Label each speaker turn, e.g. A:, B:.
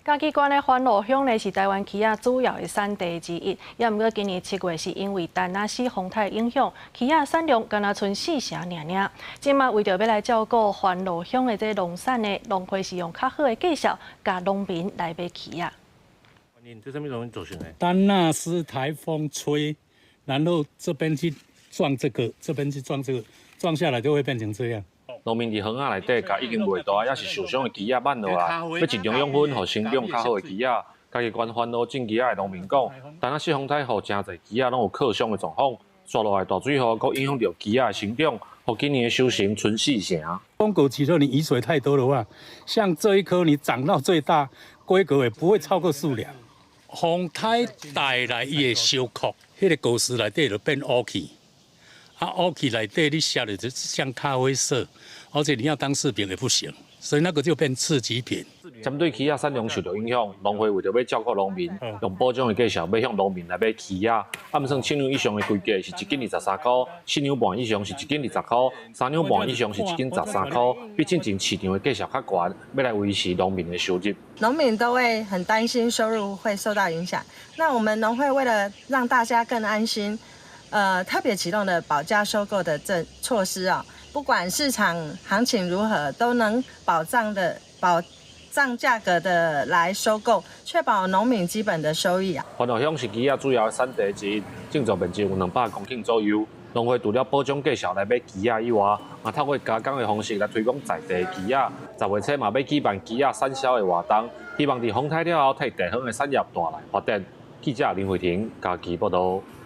A: 嘉义县的番路乡呢是台湾起仔主要的产地之一，也毋过今年7月是因为丹那西风台影响，起仔产量敢若剩4成尔。今嘛为着要来照顾番路乡的这农产呢，农会是用较好的技术，甲农民来买起仔。
B: 这什么东西造成的？
C: 丹那斯台风吹，然后这边去撞这个，这边去撞这个，撞下来就会变成这样。
D: 农民伫园仔内底，甲已经卖大也是受伤的鸡仔挽落来，要尽量养分，互生长较好的鸡仔。家己关番路种鸡仔的农民讲，但那西风台互真侪鸡仔拢有克伤的状况，刷落来大水雨，佫影响到鸡仔的生长，互今年的收成剩4成。
C: 疯狗期如果你雨水太多的话，像这一颗你长到最大，规格也不会超过4两。风台带来伊会烧壳，迄个果实内底就变乌去。 乌起内底你下的就像咖啡色，而且你要当饰品也不行，所以那个就变次级品。
D: 针对鸡仔产量受到影响，农会为着要照顾农民，用保障的价钱要向农民来买鸡仔。暗算7两以上的规价是1斤23块，4两半以上是1斤20块，3两半以上是1斤13块，比进前市场的价钱较悬，要来维持农民的收入。
E: 农民都会很担心收入会受到影响，那我们农会为了让大家更安心。 特别启动的保价收购的措施啊，不管市场行情如何，都能保障价格的来收购，确保农民基本的收益啊。
D: 番路乡是鸡仔主要的产地之一，种植面积有200公顷左右。农会除了保障价钱来买鸡仔以外，也透过加工的方式来推广在地鸡仔。10月初嘛要举办鸡仔产销的活动，希望伫风台了后替地方的产业带来发展。记者林慧婷，嘉义报道。